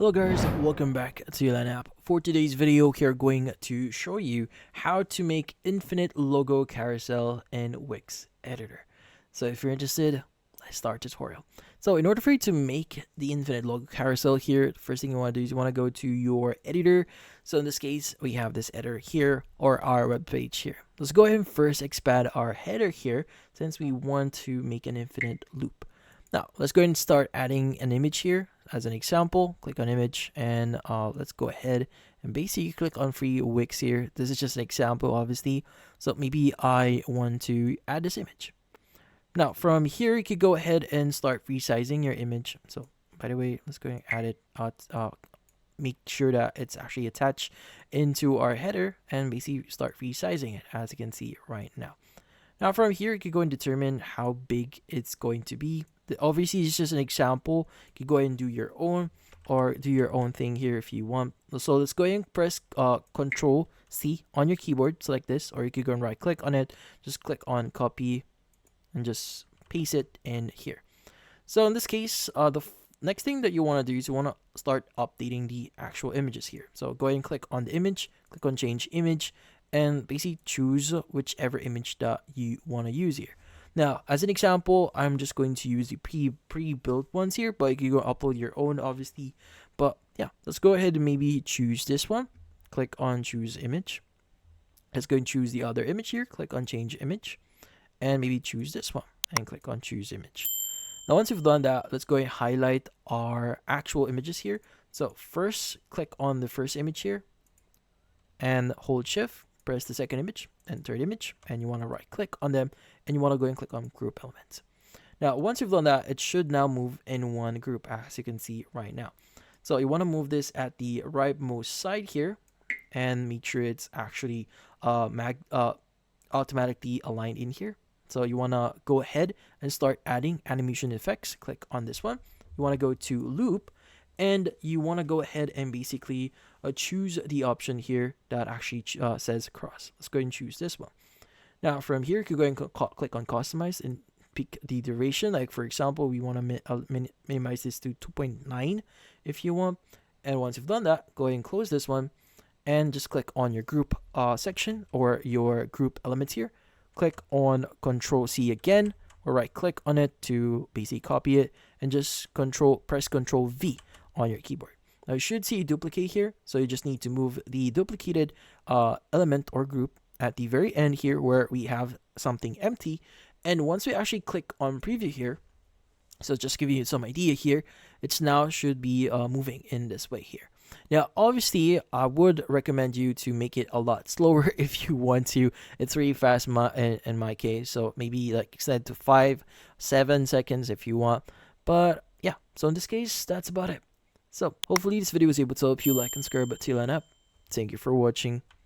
Hello guys, welcome back to Ulan app. For today's video, we're going to show you how to make infinite logo carousel in WIX Editor. So if you're interested, let's start tutorial. So in order for you to make the infinite logo carousel here, the first thing you want to do is you want to go to your editor. So in this case, we have this editor here or our web page here. Let's go ahead and first expand our header here since we want to make an infinite loop. Now, let's go ahead and start adding an image here. As an example, click on image and let's go ahead and basically click on free Wix here. This is just an example, obviously. So maybe I want to add this image. Now, from here, you could go ahead and start resizing your image. So, by the way, let's go ahead and add it. Make sure that it's actually attached into our header and basically start resizing it, as you can see right now. Now, from here, you can go and determine how big it's going to be. Obviously, it's just an example. You can go ahead and do your own or do your own thing here if you want. So let's go ahead and press Control C on your keyboard, select this, or you could go and right click on it. Just click on copy and just paste it in here. So in this case, the next thing that you want to do is you want to start updating the actual images here. So go ahead and click on the image, click on change image, and basically choose whichever image that you want to use here. Now, as an example, I'm just going to use the pre-built ones here, but you can go upload your own, obviously. But yeah, let's go ahead and maybe choose this one. Click on choose image. Let's go and choose the other image here. Click on change image, and maybe choose this one and click on choose image. Now, once you've done that, let's go and highlight our actual images here. So first, click on the first image here, and hold Shift. Press the second image and third image, and you want to right click on them and you want to go and click on group elements. Now, once you've done that, it should now move in one group, as you can see right now. So you want to move this at the rightmost side here and make sure it's actually automatically aligned in here. So you want to go ahead and start adding animation effects. Click on this one. You want to go to loop, and you want to go ahead and basically choose the option here that actually says cross. Let's go ahead and choose this one. Now, from here, you can go and click on customize and pick the duration. Like, for example, we want to minimize this to 2.9 if you want. And once you've done that, go ahead and close this one and just click on your group section or your group elements here. Click on Control C again, or right click on it to basically copy it, and just press Control V on your keyboard. Now you should see a duplicate here, so you just need to move the duplicated element or group at the very end here where we have something empty. And once we actually click on preview here, so just giving you some idea here, it's now should be moving in this way here. Now, obviously, I would recommend you to make it a lot slower if you want to. It's really fast in my case, so maybe like extend to 5-7 seconds if you want. But yeah, so in this case, that's about it. So hopefully this video was able to help you. Like and subscribe to Ulan app. Thank you for watching.